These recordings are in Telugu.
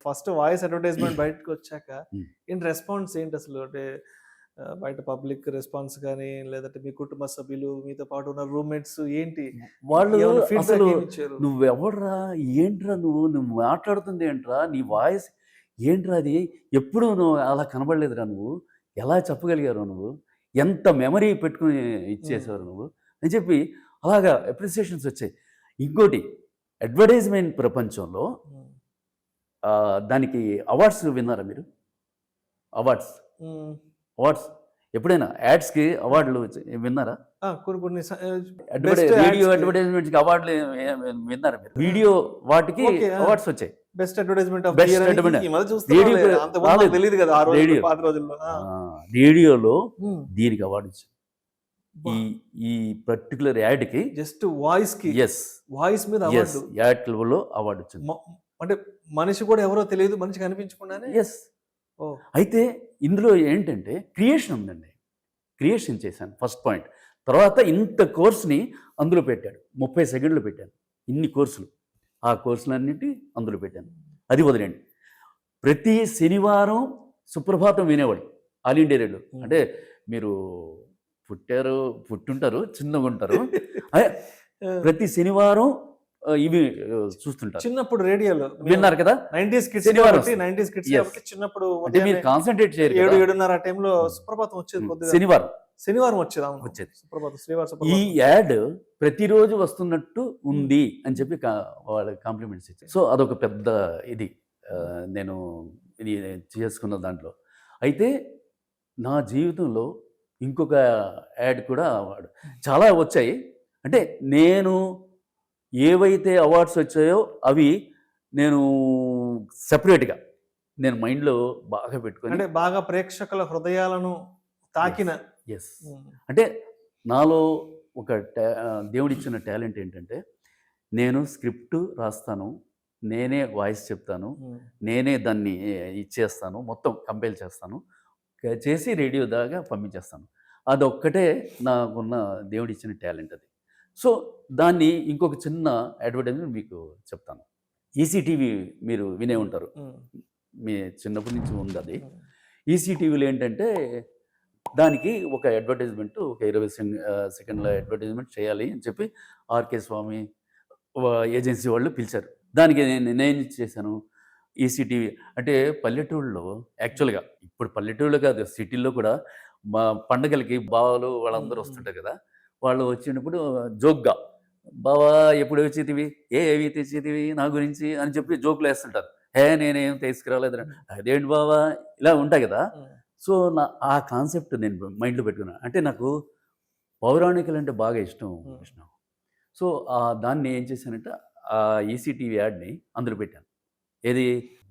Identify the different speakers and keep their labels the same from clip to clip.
Speaker 1: ఫస్ట్ వాయిస్ అడ్వర్టైజ్మెంట్ బయటకు వచ్చాక
Speaker 2: హ్మ్.
Speaker 1: ఏంటి రెస్పాన్స్ ఏంటి అసలు? అంటే బయట పబ్లిక్ రెస్పాన్స్ కానీ, లేదంటే మీ కుటుంబ సభ్యులు, మీతో పాటు ఉన్న రూమ్‌మేట్స్ ఏంటి?
Speaker 2: వాళ్ళు
Speaker 1: ఏమన్నా
Speaker 2: అసలు
Speaker 1: ఫీడ్‌బ్యాక్ ఏమిచ్చారు?
Speaker 2: "నువ్వెవడ్రా? ఏంట్రా నువ్వు? నువ్వు మాట్లాడుతుంది ఏంట్రా? నీ వాయిస్ ఏంట్రా అది? ఎప్పుడు నువ్వు అలా కనబడలేదురా నువ్వు. ఎలా చెప్పగలిగావు నువ్వు? ఎంత మెమరీ పెట్టుకొని
Speaker 1: హ్మ్.
Speaker 2: ఇచ్చేసావు నువ్వు" అని చెప్పి అలాగా అప్రిసియేషన్స్ వచ్చాయి. ఇంకోటి అడ్వర్టైజ్‌మెంట్ ప్రపంచంలో
Speaker 1: హ్మ్.
Speaker 2: దానికి అవార్డ్స్ విన్నారా మీరు? అవార్డ్స్.
Speaker 1: హ్మ్.
Speaker 2: అవార్డ్స్ ఎప్పుడైనా యాడ్స్‌కి అవార్డులు విన్నారా?
Speaker 1: కొన్ని కొన్ని బెస్ట్
Speaker 2: రేడియో
Speaker 1: యాడ్స్‌కి
Speaker 2: అడ్వర్టైజ్మెంట్‌కి అవార్డులు విన్నారా మీరు? వీడియో వాటికి
Speaker 1: ఓకే.
Speaker 2: అవార్డ్స్ వచ్చాయి.
Speaker 1: Best advertisement of the
Speaker 2: best
Speaker 1: year అని
Speaker 2: అడ్వర్టైజ్
Speaker 1: ఈ మధ్య చూస్తున్నాంలే.
Speaker 2: రేడియోకి
Speaker 1: అంతకుముందు మనకు
Speaker 2: రాలేదు.
Speaker 1: తెలీదు కదా! ఆ రోజుల్లో,
Speaker 2: రేడియో
Speaker 1: పాత రోజుల్లో. ఆ!
Speaker 2: ఆ! రేడియోలో
Speaker 1: హ్మ్.
Speaker 2: దీనికి అవార్డ్ ఇచ్చారు.
Speaker 1: అబ్బా!
Speaker 2: ఈ ఈ పర్టిక్యులర్ యాడ్‌కి
Speaker 1: జస్ట్ వాయిస్‌కి,
Speaker 2: యెస్.
Speaker 1: వాయిస్ మీద
Speaker 2: యెస్.
Speaker 1: అవార్డు.
Speaker 2: యాడ్‌లో అవార్డ్ వచ్చింది.
Speaker 1: మ అంటే మనిషి కూడా ఎవరో తెలీదు. మనిషి కనిపించకుండానే
Speaker 2: యెస్.
Speaker 1: ఓహ్!
Speaker 2: అయితే ఇందులో ఏంటంటే క్రియేషన్ ఉందండి. క్రియేషన్ చేశాను ఫస్ట్ పాయింట్. తర్వాత ఇంత కోర్స్‌ని అందులో పెట్టాడు. 30 సెకండ్లు పెట్టాను. ఇన్ని కోర్సులు. ఆ కోర్సులన్నిటి అందులో పెట్టాను. అది వదిలేయండి. ప్రతి శనివారం సుప్రభాతం వినేవాడు. All India radio.
Speaker 1: హ్మ్.
Speaker 2: అంటే మీరు పుట్టుంటారు, చిన్నగుంటారు. అదే
Speaker 1: ఆ!
Speaker 2: ప్రతి శనివారం ఇవి చూస్తుంటారు.
Speaker 1: చిన్నప్పుడు రేడియోలో
Speaker 2: విన్నారు కదా!
Speaker 1: 90స్ కిడ్స్
Speaker 2: శనివారం
Speaker 1: కాబట్టి,
Speaker 2: వస్తుంది.
Speaker 1: 90స్ కిడ్స్
Speaker 2: యెస్.
Speaker 1: కాబట్టి చిన్నప్పుడు
Speaker 2: అంటే మీరు
Speaker 1: ఉదయాన్నే
Speaker 2: కాన్సంట్రేట్ చేయరు
Speaker 1: 7,
Speaker 2: కదా!
Speaker 1: 7:30 ఆ టైంలో
Speaker 2: హ్మ్.
Speaker 1: సుప్రభాతం వచ్చేది
Speaker 2: హ్మ్.
Speaker 1: కొద్దిగా.
Speaker 2: శనివారం
Speaker 1: శనివారం వచ్చేది. అవును.
Speaker 2: వచ్చేది.
Speaker 1: సుప్రభాతం, శ్రీవారి
Speaker 2: ఈ
Speaker 1: సుప్రభాతం.
Speaker 2: యాడ్ ప్రతిరోజు వస్తున్నట్టు
Speaker 1: హ్మ్.
Speaker 2: ఉంది అని చెప్పి వాళ్ళకి కాంప్లిమెంట్స్ ఇచ్చారు. సో, అదొక పెద్ద ఇది నేను ఇది చేసుకున్న దాంట్లో. అయితే నా జీవితంలో ఇంకొక యాడ్ కూడా చాలా వచ్చాయి. అంటే నేను ఏవైతే అవార్డ్స్ వచ్చాయో అవి నేను సెపరేట్‌గా నేను మైండ్‌లో బాగా పెట్టుకొని
Speaker 1: అంటే బాగా ప్రేక్షకుల హృదయాలను
Speaker 2: యెస్.
Speaker 1: తాకిన
Speaker 2: యెస్.
Speaker 1: హ్మ్.
Speaker 2: అంటే నాలో ఒక దేవుడిచ్చిన టాలెంట్ ఏంటంటే, నేను స్క్రిప్ట్ రాస్తాను. నేనే వాయిస్ చెప్తాను.
Speaker 1: హ్మ్.
Speaker 2: నేనే దాన్ని ఇచ్చేస్తాను. మొత్తం కంపైల్ చేస్తాను. చేసి రేడియో దాకా పంపించేస్తాను. అదొక్కటే నాకున్న దేవుడిచ్చిన టాలెంట్ అది. సో, దాన్ని ఇంకొక చిన్న అడ్వర్టైజ్‌మెంట్ మీకు చెప్తాను. ఈసీటీవీ మీరు వినే
Speaker 1: హ్మ్.
Speaker 2: ఉంటారు.
Speaker 1: హ్మ్.
Speaker 2: మీ చిన్నప్పటి నుంచి ఉందది.
Speaker 1: హ్మ్.
Speaker 2: ఈసీటీవీలో ఏంటంటే దానికి ఒక అడ్వర్టైజ్‌మెంట్ ఒక 20 సెకండ్ల అడ్వర్టైజ్‌మెంట్ చేయాలి అని చెప్పి ఆర్‌కే స్వామి ఏజెన్సీ వాళ్ళు పిలిచారు. దానికి నేనేం చేశాను, ఈసీటీవీ అంటే పల్లెటూరులో యాక్చువల్‌గా ఇప్పుడు పల్లెటూరులో కాదు సిటీల్లో కూడా మా పండగలకి బావలు
Speaker 1: హ్మ్.
Speaker 2: వాళ్ళందరూ
Speaker 1: హ్మ్.
Speaker 2: వస్తుంటారు కదా! వాళ్ళు వచ్చినప్పుడు జోక్‌గా "బావా ఎప్పుడు వచ్చేతివి? ఏవి తెచ్చేతివి నా గురించి" అని చెప్పి జోకులేస్తుంటారు. నేనేం తీసుకురాలేదురా.
Speaker 1: హ్మ్.
Speaker 2: అదేంటి బావ ఇలా ఉంటాయి కదా!
Speaker 1: హ్మ్.
Speaker 2: సో, ఆ కాన్సెప్ట్ నేను మైండ్‌లో పెట్టుకున్నాను. అంటే నాకు పౌరాణికలంటే బాగా ఇష్టం
Speaker 1: హ్మ్.
Speaker 2: విష్ణు. సో, దాన్ని ఏం చేశానంటే ఈసీటీవీ యాడ్‌ని అందులో పెట్టాను. ఏది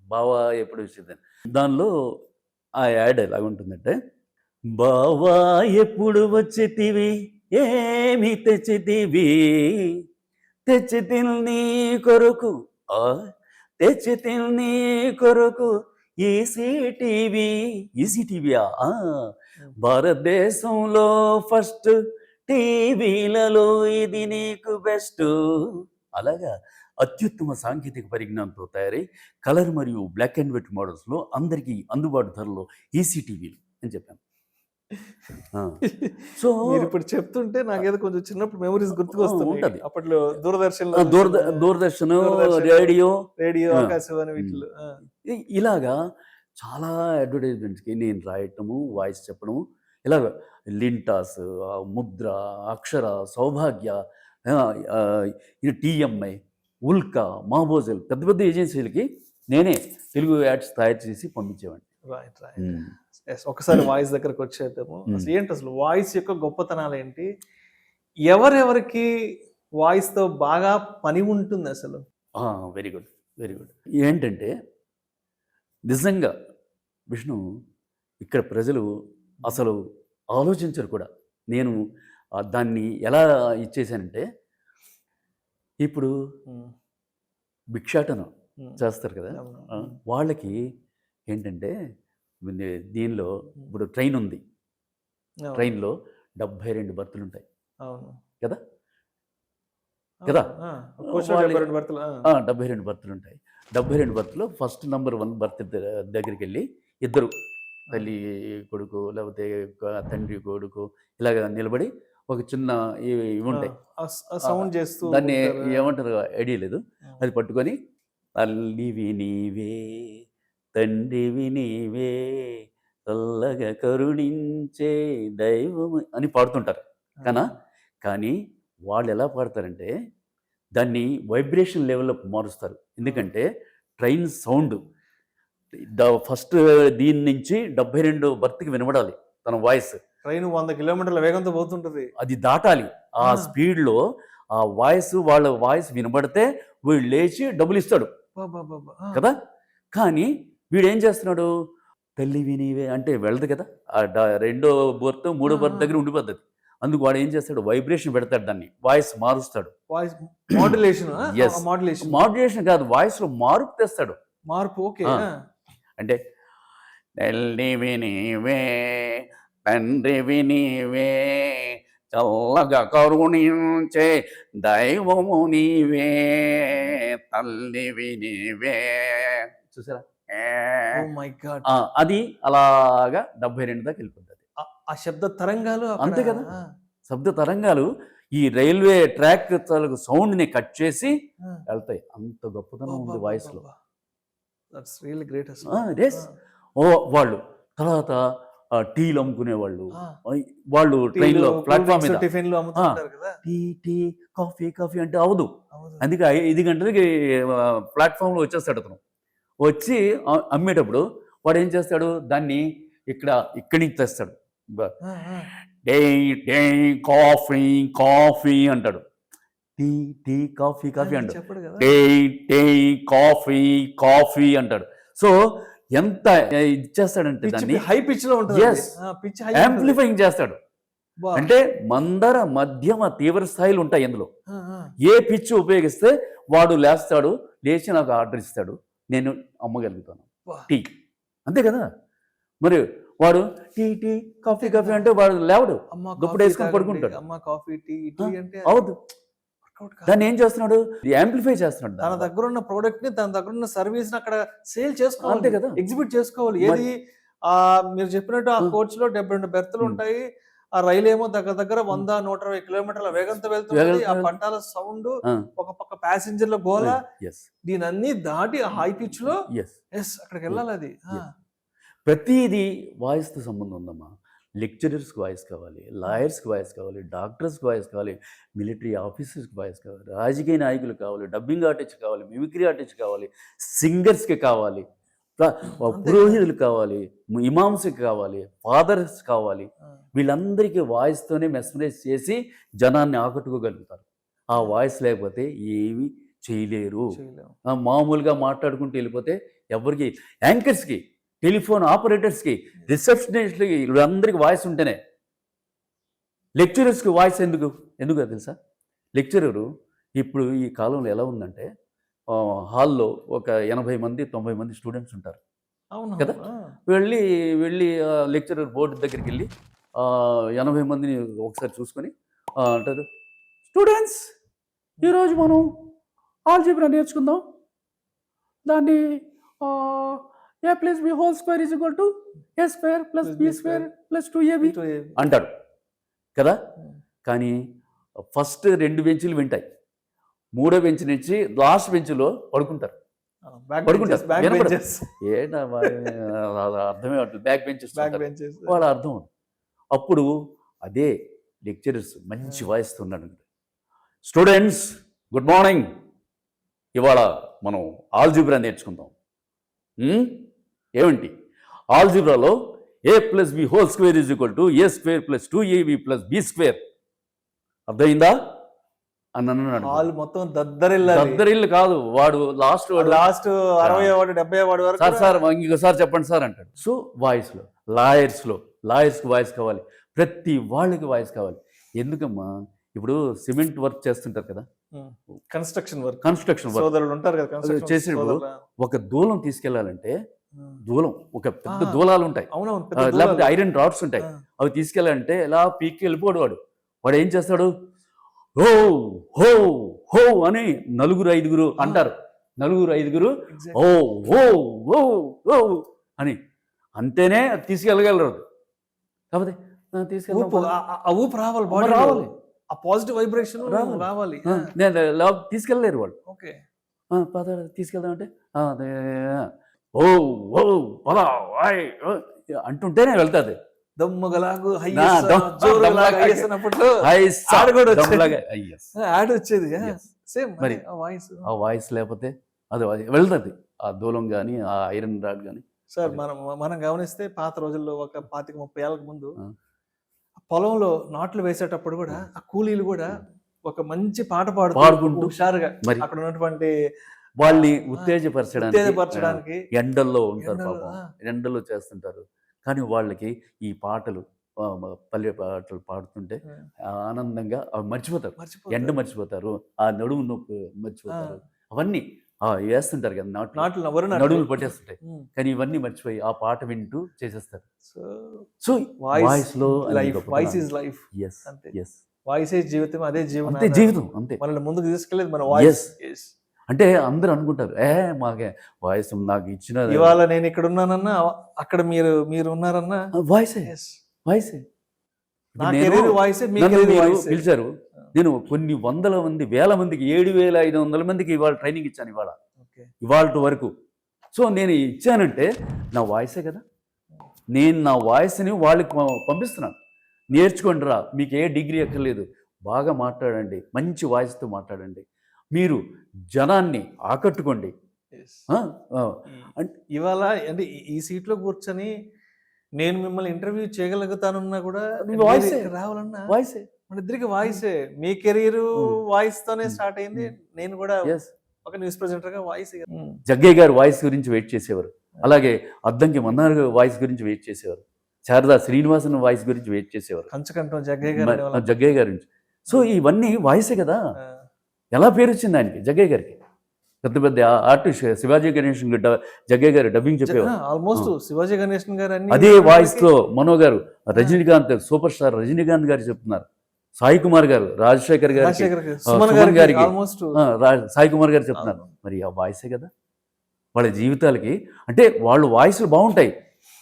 Speaker 2: బావా ఎప్పుడు వచ్చిందని. దానిలో ఆ యాడ్ ఎలాగుంటుందంటే, బావా ఎప్పుడు వచ్చేతివి ఏమి తెచ్చితివి తెచ్చితిని నీ కొరకు ఆ తెచ్చితిని నీ కొరకు ఈసీటీవీ ఈసీటీవీయా
Speaker 1: హ్మ్.
Speaker 2: భారతదేశంలో ఫస్ట్ టీవీలలో ఇది నీకు బెస్ట్ అలాగా అత్యుత్తమ సాంకేతిక పరిజ్ఞానంతో తయారై కలర్ మరియు బ్లాక్ అండ్ వైట్ మోడల్స్లో అందరికీ అందుబాటు ధరలో ఈసీటీవీలు అని చెప్పాను. ఆ! సో
Speaker 1: మీరిప్పుడు చెప్తుంటే నాకేదో కొంచెం చిన్నప్పుడు మెమోరీస్ గుర్తుకొస్తున్నాయి.
Speaker 2: ఉంటది.
Speaker 1: అప్పట్లో దూరదర్శన్‌లో
Speaker 2: ఆ!
Speaker 1: చూసిన
Speaker 2: దూరదర్శను,
Speaker 1: దూరదర్శన్,
Speaker 2: రేడియో
Speaker 1: రేడియో,
Speaker 2: ఆ!
Speaker 1: ఆకాశవాణి
Speaker 2: హ్మ్.
Speaker 1: వీటిల్లో. ఆ!
Speaker 2: ఇలాగా చాలా అడ్వర్టైజ్‌మెంట్స్‌కి నేను రాయటము, వాయిస్ చెప్పడము, ఇలాగ లింటాస్, ముద్ర, అక్షర, సౌభాగ్య ఆహ్, ఆహ్, ఇది టీఎంఐ, ఉల్కా, మహాబోజల్ పెద్ద పెద్ద ఏజెన్సీలకి నేనే తెలుగు యాడ్స్ తయారు చేసి పంపించేవాడిని.
Speaker 1: రైట్. రైట్.
Speaker 2: హ్మ్.
Speaker 1: యెస్. ఒకసారి వాయిస్ దగ్గరకొచ్చేద్దాము.
Speaker 2: హ్మ్.
Speaker 1: అసలేంటసలు వాయిస్ యొక్క గొప్పతనాలేంటి? ఎవరెవరికి వాయిస్‌తో బాగా పని ఉంటుందసలు?
Speaker 2: ఆ! Very good. Very good. ఏంటంటే నిజంగా విష్ణు ఇక్కడ ప్రజలు అసలు ఆలోచించరు కూడా. నేను దాన్ని ఎలా ఇచ్చేసానంటే, ఇప్పుడు
Speaker 1: హ్మ్.
Speaker 2: భిక్షాటన
Speaker 1: హ్మ్.
Speaker 2: చేస్తారు కదా!
Speaker 1: అవును. హ్మ్.
Speaker 2: వాళ్ళకి ఏంటంటే దీనిలో
Speaker 1: హ్మ్.
Speaker 2: ఇప్పుడు ట్రైనుంది.
Speaker 1: అవును.
Speaker 2: ట్రైన్‌లో 72 బర్తులుంటాయి
Speaker 1: అవును.
Speaker 2: కదా! కదా.
Speaker 1: కోచ్లో
Speaker 2: వాళ్ళు
Speaker 1: 72 బర్త్లు.
Speaker 2: 72 బర్త్లు ఉంటాయి. 72 బర్త్లో ఫస్ట్ నెంబర్ 1 బర్త్ దగ్గరికి వెళ్ళి ఇద్దరు తల్లి కొడుకు లేకపోతే తండ్రి కొడుకు ఇలాగ నిలబడి ఒక చిన్న ఇవి ఉంటాయి,
Speaker 1: సౌండ్ చేస్తూ
Speaker 2: దాన్ని
Speaker 1: ఉంటారు.
Speaker 2: ఏమంటారు ఐడియా లేదు. అది పట్టుకొని తల్లివి నీవే తండ్రివి నీవే చల్లగా కరుణించే దైవం అని పాడుతుంటారు కదా. కానీ వాళ్ళు ఎలా పాడతారంటే దాన్ని వైబ్రేషన్ లెవెల్లో మారుస్తారు. ఎందుకంటే ట్రైన్ సౌండ్ ఫస్ట్ దీని నుంచి 72 బర్త్కి వినబడాలి తన వాయిస్.
Speaker 1: ట్రైన్ 100 కిలోమీటర్ల వేగంతో పోతుంటది.
Speaker 2: అది దాటాలి. ఆ స్పీడ్లో ఆ వాయిస్ వాళ్ళ వాయిస్ వినబడితే వీడు లేచి డబ్బులు ఇస్తాడు కదా. కానీ వీడు ఏం చేస్తున్నాడు, తల్లివి నీవే అంటే వెళ్ళదు కదా, రెండో బర్త్ మూడో బర్త్ దగ్గర ఉండిపోద్ది. అందుకు వాడు ఏం చేస్తాడు, వైబ్రేషన్ పెడతాడు, దాన్ని వాయిస్ మారుస్తాడు.
Speaker 1: Voice modulation.
Speaker 2: Yes. మాడ్యులేషన్ కాదు, వాయిస్లో మార్పు తెస్తాడు.
Speaker 1: మార్పు. ఓకే.
Speaker 2: అంటే తల్లివి నీవే తండ్రివి నీవే చల్లగా కరుణించే దైవము నీవే తల్లివి నీవే. చూసారా,
Speaker 1: ఓ మై గాడ్.
Speaker 2: అది అలాగా 72 దాకా వెళ్ళిపోతుంది.
Speaker 1: ఆ శబ్ద తరంగాలు
Speaker 2: అంతే కదా. శబ్ద తరంగాలు ఈ రైల్వే ట్రాక్ సౌండ్ని కట్ చేసి వెళ్తాయి. అంత గొప్పతనం ఉంది వాయిస్లో.
Speaker 1: That's really great.
Speaker 2: వాళ్ళు తర్వాత టీలు అమ్ముకునేవాళ్ళు, వాళ్ళు ట్రైన్లో ప్లాట్ఫామ్ మీద
Speaker 1: టిఫిన్లు అమ్ముతుంటారు కదా.
Speaker 2: టీ కాఫీ అంటే అవదు. అందుకే 5 గంటలకి ప్లాట్ఫామ్లో వచ్చేస్తాడు అతను. వచ్చి అమ్మేటప్పుడు వాడు ఏం చేస్తాడు, దాన్ని ఇక్కడి నుంచి తెస్తాడు. డే కాఫీ అంటాడు. టీ కాఫీ అంటాడు. డే కాఫీ అంటాడు. సో ఎంత ఇచ్చేస్తాడంటే దాన్ని
Speaker 1: హై పిచ్ లో ఉంటుంది.
Speaker 2: యాంప్లిఫైయింగ్ చేస్తాడు. అంటే మందర మధ్యమ తీవ్ర స్థాయిలు ఉంటాయి ఇందులో. ఏ పిచ్ ఉపయోగిస్తే వాడు లేస్తాడు, లేచి నాకు ఆర్డర్ ఇస్తాడు, నేను అమ్మగలుగుతాను టీ. అంతే కదా. మరి వాడు టీ కాఫీ అంటే వాడు లేవడు, దుప్పటి వేసుకొని పడుకుంటాడు. అవును. దాన్ని ఏం చేస్తున్నాడు, యాంప్లిఫై చేస్తున్నాడు.
Speaker 1: తన దగ్గర ఉన్న ప్రోడక్ట్ ని, తన దగ్గర ఉన్న సర్వీస్ ని అక్కడ సేల్ చేసుకోవాలి. అంతే కదా, ఎగ్జిబిట్ చేసుకోవాలి. ఏది మీరు చెప్పినట్టు ఆ కోచ్ లో 72 బెర్తులు ఉంటాయి. ఆ రైలు ఏమో దగ్గర 100-120 కిలోమీటర్ల వేగంతో వెళ్తుంది. ఆ పట్టాల సౌండ్, ఒక పక్క ప్యాసింజర్ల గోల, దీని అన్ని దాటి హై పిచ్ లో అక్కడికి వెళ్ళాలి. అది
Speaker 2: ప్రతిదీ వాయిస్తో సంబంధం ఉందమ్మా. లెక్చరర్స్కి వాయిస్ కావాలి, లాయర్స్కి వాయిస్ కావాలి, డాక్టర్స్కి వాయిస్ కావాలి, మిలిటరీ ఆఫీసర్స్కి వాయిస్ కావాలి, రాజకీయ నాయకులు కావాలి, డబ్బింగ్ ఆర్టిస్ట్ కావాలి, మిమిక్రీ ఆర్టిస్ట్ కావాలి, సింగర్స్కి కావాలి, పురోహితులు కావాలి, ఇమామ్స్కి కావాలి, ఫాదర్స్ కావాలి. వీళ్ళందరికీ వాయిస్తోనే మెస్మరైజ్ చేసి జనాన్ని ఆకట్టుకోగలుగుతారు. ఆ వాయిస్ లేకపోతే ఏమీ చేయలేరు. మామూలుగా మాట్లాడుకుంటూ వెళ్ళిపోతే ఎవరికి, యాంకర్స్కి, టెలిఫోన్ ఆపరేటర్స్కి, రిసెప్షనిస్ట్లకి, వీళ్ళందరికీ వాయిస్ ఉంటేనే. లెక్చరర్స్కి వాయిస్ ఎందుకు తెలుసా? లెక్చరరు ఇప్పుడు ఈ కాలంలో ఎలా ఉందంటే, హాల్లో ఒక 80 మంది 90 మంది స్టూడెంట్స్ ఉంటారు కదా. వెళ్ళి లెక్చరర్ బోర్డు దగ్గరికి వెళ్ళి 80 మందిని ఒకసారి చూసుకొని అంటారు, స్టూడెంట్స్ ఈరోజు మనం ఆల్జీబ్రా నేర్చుకుందాం. దాన్ని a+b² = a² + b² + 2ab అంటాడు కదా. కానీ ఫస్ట్ 2 బెంచీలు వింటాయి, 3వ బెంచ్ నుంచి లాస్ట్ బెంచ్లో పడుకుంటారు. అర్థమే అవుతుంది, బ్యాక్ బెంచెస్ వాళ్ళ అర్థం. అప్పుడు అదే లెక్చరర్స్ మంచి వాయిస్తో ఉన్నాడు, స్టూడెంట్స్ గుడ్ మార్నింగ్, ఇవాళ మనం ఆల్జీబ్రా నేర్చుకుందాం. ఏమిటి ఆల్జీబ్రాలో a+b² = a² + 2ab + b². అర్థమైందా అని అన్నాడు.
Speaker 1: మొత్తం దద్దరిల్లు
Speaker 2: కాదు, వాడు లాస్ట్
Speaker 1: 60 అవార్డు 70 అవార్డు వరకు
Speaker 2: సార్ ఇంకోసారి చెప్పండి సార్ అంటాడు. సో వాయిస్లో లాయర్స్కి వాయిస్ కావాలి, ప్రతి వాళ్ళకి వాయిస్ కావాలి. ఎందుకమ్మా, ఇప్పుడు సిమెంట్ వర్క్ చేస్తుంటారు కదా,
Speaker 1: కన్స్ట్రక్షన్ వర్క్
Speaker 2: సోదరులు ఉంటారు కదా, చేసేటప్పుడు ఒక దూలం తీసుకెళ్లాలంటే ఒక పెద్ద దూలాలు ఉంటాయి, లేకపోతే ఐరన్ రాడ్స్ ఉంటాయి. అవి తీసుకెళ్ళాలంటే ఎలా పీక్కి వెళ్ళిపోడు వాడు ఏం చేస్తాడు, హో హో హో అని నలుగురు ఐదుగురు అంటారు. నలుగురు ఐదుగురు ఓ ఓ ఓ ఓ అని అంటేనే తీసుకెళ్ళగలరు. కాకపోతే
Speaker 1: ఊపు రావాలి, బాడీ రావాలి, ఆ పాజిటివ్ వైబ్రేషన్ రావాలి.
Speaker 2: నేను తీసుకెళ్ళలేరు వాళ్ళు.
Speaker 1: ఓకే,
Speaker 2: తీసుకెళ్దామంటే ఓ ఓ పలా అంటుంటేనే వెళ్తాది.
Speaker 1: దమ్ముగలాగు యాడ్ వచ్చేది సేమ్
Speaker 2: మరి ఆ వాయిస్ లేకపోతే అది వెళ్తుంది. ఆ దూలం కానీ ఆ ఐరన్ రాడ్ కానీ.
Speaker 1: సార్ మనం గమనిస్తే పాత రోజుల్లో ఒక 25-30 ఏళ్ళకు ముందు పొలంలో నాట్లు వేసేటప్పుడు కూడా ఆ కూలీలు కూడా ఒక మంచి పాట పాడుకుంటూ హుషారుగా మరి అక్కడ ఉన్నటువంటి
Speaker 2: వాళ్ళని ఉత్తేజపరచడానికి ఎండల్లో ఉంటారు,
Speaker 1: ఎండలో,
Speaker 2: పాపం ఎండల్లో చేస్తుంటారు. కానీ వాళ్ళకి ఈ పాటలు పల్లె పాటలు పాడుతుంటే ఆనందంగా అవి మర్చిపోతారు, ఎండ మర్చిపోతారు, ఆ నడుము నొప్పి మర్చిపోతారు, అవన్నీ వేస్తుంటారు కదా నడుములు పట్టేస్తుంటాయి. కానీ ఇవన్నీ మర్చిపోయి ఆ పాట వింటూ చేసేస్తారు. సో వాయిస్ లో
Speaker 1: వాయిస్ ఇస్ లైఫ్. వాయిస్ జీవితం, అదే జీవితం,
Speaker 2: అంతే జీవితం, అంతే
Speaker 1: మనల్ని ముందుకు తీసుకెళ్ళేది మన వాయిస్.
Speaker 2: అంటే అందరూ అనుకుంటారు మాకే వాయిస్ నాకు ఇచ్చిన,
Speaker 1: ఇవాళ నేను ఇక్కడ ఉన్నానన్నా అక్కడ మీరు ఉన్నారన్నా
Speaker 2: వాయిసే వాయిసే. పిలిచారు, నేను కొన్ని వందల మంది వేల మందికి 7,500 మందికి ఇవాళ ట్రైనింగ్ ఇచ్చాను ఇవాళ వరకు. సో నేను ఇచ్చానంటే నా వాయిసే కదా. నేను నా వాయిస్ని వాళ్ళకి పంపిస్తున్నాను. నేర్చుకోండి రా, మీకు ఏ డిగ్రీ ఎక్కర్లేదు, బాగా మాట్లాడండి, మంచి వాయిస్తో మాట్లాడండి, మీరు జనాన్ని ఆకట్టుకోండి.
Speaker 1: ఇవాళ అంటే ఈ సీట్లో కూర్చొని నేను మిమ్మల్ని ఇంటర్వ్యూ చేయగలుగుతానన్నా కూడా రావాలన్నా
Speaker 2: వాయిసే,
Speaker 1: మన ఇద్దరికి వాయిసే. మీ కెరీర్ వాయిస్ తోనే స్టార్ట్ అయింది. నేను కూడా ఒక న్యూస్ ప్రెజెంటర్ గా వాయిస్.
Speaker 2: జగ్గయ్య గారు వాయిస్ గురించి వెయిట్ చేసేవారు, అలాగే అద్దంకి మన్నార్ వాయిస్ గురించి వెయిట్ చేసేవారు, శారదా శ్రీనివాసన్ వాయిస్ గురించి వెయిట్ చేసేవారు,
Speaker 1: కంచకంఠం జగ్గయ్య
Speaker 2: గారి నుంచి. సో ఇవన్నీ వాయిసే కదా. ఎలా పేరు వచ్చింది ఆయనకి, జగ్గయ్య గారికి? పెద్ద పెద్ద ఆర్టిస్ట్ శివాజీ గణేషన్ జగ్గయ్య గారు డబ్బింగ్ చెప్పేవారు.
Speaker 1: ఆల్మోస్ట్ శివాజీ గణేషన్ గారు
Speaker 2: అదే వాయిస్ లో మనో గారు, రజనీకాంత్, సూపర్ స్టార్ రజనీకాంత్ గారు చెప్తున్నారు, సాయి కుమార్ గారు, రాజశేఖర్ గారికి, సాయి కుమార్ గారు చెప్తున్నారు. మరి ఆ వాయిసే కదా వాళ్ళ జీవితాలకి. అంటే వాళ్ళు వాయిస్లు బాగుంటాయి.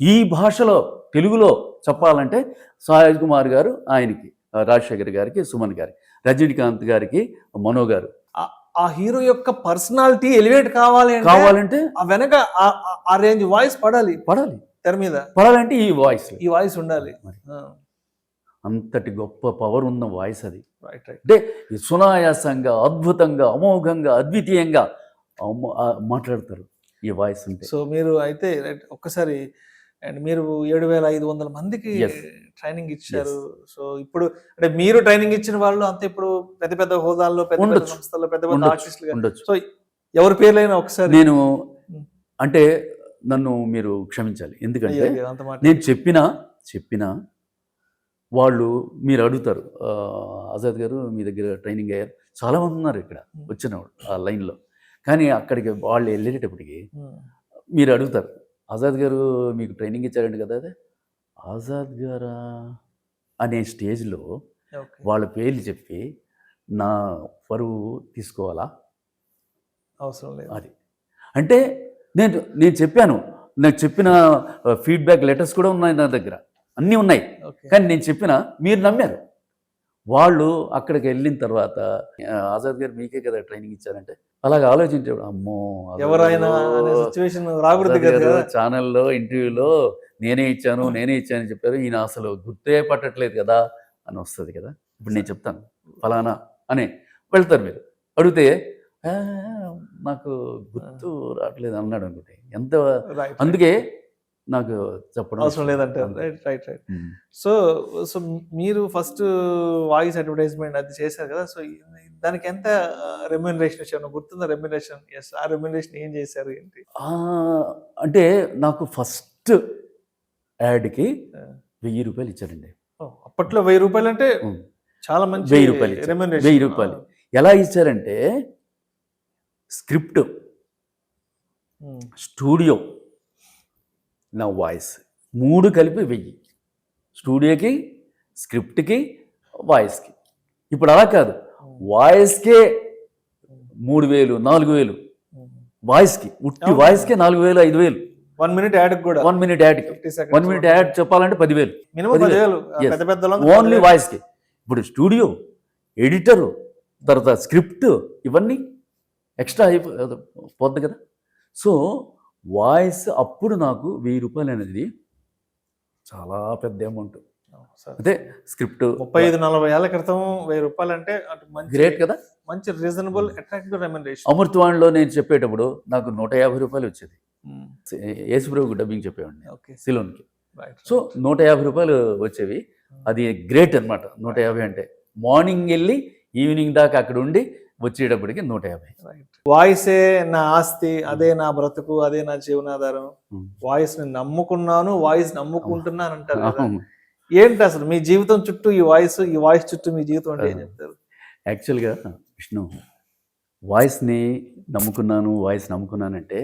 Speaker 2: ఈ భాషలో తెలుగులో చెప్పాలంటే సాయి కుమార్ గారు ఆయనకి, రాజశేఖర్ గారికి, సుమన్ గారికి, రజనీకాంత్ గారికి, మనో గారు.
Speaker 1: ఆ హీరో యొక్క పర్సనాలిటీ ఎలివేట్ కావాలంటే ఆ వెనక ఆ రేంజ్ వాయిస్ పడాలి తెర మీద.
Speaker 2: పడాలంటే ఈ వాయిస్
Speaker 1: ఉండాలి.
Speaker 2: అంతటి గొప్ప పవర్ ఉన్న వాయిస్ అది. అంటే సునాయాసంగా, అద్భుతంగా, అమోఘంగా, అద్వితీయంగా మాట్లాడతారు ఈ వాయిస్ ఉంటే.
Speaker 1: సో మీరు అయితే ఒక్కసారి అండ్ మీరు 7,500 మందికి ట్రైనింగ్ ఇచ్చారు. సో ఇప్పుడు అంటే మీరు ట్రైనింగ్ ఇచ్చిన వాళ్ళు అంతే ఇప్పుడు పెద్ద పెద్ద హోదాల్లో, పెద్ద సంస్థల్లో, పెద్ద పెద్ద ఆర్టిస్టులు ఉండొచ్చు. సో ఎవరి పేర్లైనా ఒకసారి
Speaker 2: నేను అంటే నన్ను మీరు క్షమించాలి, ఎందుకంటే నేను చెప్పినా వాళ్ళు మీరు అడుగుతారు, ఆజాద్ గారు మీ దగ్గర ట్రైనింగ్ అయ్యారు, చాలామంది ఉన్నారు ఇక్కడ వచ్చిన వాళ్ళు ఆ లైన్లో. కానీ అక్కడికి వాళ్ళు వెళ్ళేటప్పటికి మీరు అడుగుతారు, ఆజాద్ గారు మీకు ట్రైనింగ్ ఇచ్చారండి కదా, అదే ఆజాద్ గారా అనే స్టేజ్లో వాళ్ళ పేర్లు చెప్పి నా పరువు తీసుకోవాలా?
Speaker 1: అవసరం లేదు.
Speaker 2: అది అంటే నేను చెప్పాను, నాకు చెప్పిన ఫీడ్బ్యాక్ లెటర్స్ కూడా ఉన్నాయి నా దగ్గర, అన్నీ ఉన్నాయి. కానీ నేను చెప్పిన మీరు నమ్మారు. వాళ్ళు అక్కడికి వెళ్ళిన తర్వాత ఆజాద్ గారు మీకే కదా ట్రైనింగ్ ఇచ్చారంటే అలాగ ఆలోచించాడు, అమ్మో
Speaker 1: ఎవరైనా
Speaker 2: ఛానల్లో ఇంటర్వ్యూలో నేనే ఇచ్చాను అని చెప్పారు, ఈయన అసలు గుర్తే పట్టట్లేదు కదా అని వస్తుంది కదా. ఇప్పుడు నేను చెప్తాను ఫలానా అని వెళ్తారు. మీరు అడిగితే నాకు గుర్తు రావట్లేదు అన్నాడు అనుకుంటే ఎంత. అందుకే నాకు చెప్పడం
Speaker 1: అవసరం లేదంటే రైట్. సో మీరు ఫస్ట్ వాయిస్ అడ్వర్టైజ్మెంట్ అది చేశారు కదా. సో దానికి ఎంత రెమ్యూనరేషన్ ఇచ్చారు గుర్తుందా? రెమ్యూనరేషన్ ఆ రెమ్యూనరేషన్ ఏం చేశారు ఏంటి?
Speaker 2: అంటే నాకు ఫస్ట్ యాడ్కి 1,000 రూపాయలు ఇచ్చారండి.
Speaker 1: అప్పట్లో 1,000 రూపాయలు అంటే చాలా మంచి.
Speaker 2: 1,000 రూపాయలు 1,000 రూపాయలు ఎలా ఇచ్చారంటే స్క్రిప్ట్, స్టూడియో, నా వాయిస్ 3 కలిపి 1,000. స్టూడియోకి, స్క్రిప్ట్కి, వాయిస్కి. ఇప్పుడు అలా కాదు, వాయిస్కే 3000 4000 వాయిస్కి ఉట్టి వాయిస్కే 4000 5000
Speaker 1: 1 minute యాడ్ కూడా
Speaker 2: 1 minute యాడ్కి
Speaker 1: 50 seconds
Speaker 2: 1 minute యాడ్ చెప్పాలంటే 10,000
Speaker 1: మినిమం 10,000
Speaker 2: Yes.
Speaker 1: పెద్ద పెద్ద
Speaker 2: ఓన్లీ వాయిస్కి. ఇప్పుడు స్టూడియో, ఎడిటరు, తర్వాత స్క్రిప్ట్ ఇవన్నీ ఎక్స్ట్రా పోద్ది కదా. సో వాయిస్ అప్పుడు నాకు 1000 రూపాయలు అనేది చాలా పెద్ద అమౌంట్. అదే స్క్రిప్ట్
Speaker 1: 35-40 ఏళ్ల క్రితం 1000 రూపాయలు అంటే మంచి
Speaker 2: గ్రేట్ కదా.
Speaker 1: మంచి రీజనబుల్ అట్రాక్టివ్ రెమ్యునరేషన్.
Speaker 2: అమృతవాణిలో నేను చెప్పేటప్పుడు నాకు 150 రూపాయలు వచ్చేది. యేసుప్రభుకు డబ్బింగ్ చెప్పేవాడిని
Speaker 1: ఓకే
Speaker 2: సిలోన్కి. సో 150 రూపాయలు వచ్చేవి. అది గ్రేట్ అనమాట. 150 అంటే మార్నింగ్ వెళ్ళి ఈవినింగ్ దాకా అక్కడ ఉండి వచ్చేటప్పటికి 150.
Speaker 1: వాయిసే నా ఆస్తి, అదే నా బ్రతుకు, అదే నా జీవనాధారం. వాయిస్ ని నమ్ముకున్నాను, వాయిస్ నమ్ముకుంటున్నాను అంటారు కదా. ఏంటి అసలు మీ జీవితం చుట్టూ ఈ వాయిస్ చుట్టూ మీ జీవితం అంటే ఏం చెప్తారు?
Speaker 2: యాక్చువల్గా విష్ణు, వాయిస్ నమ్ముకున్నానంటే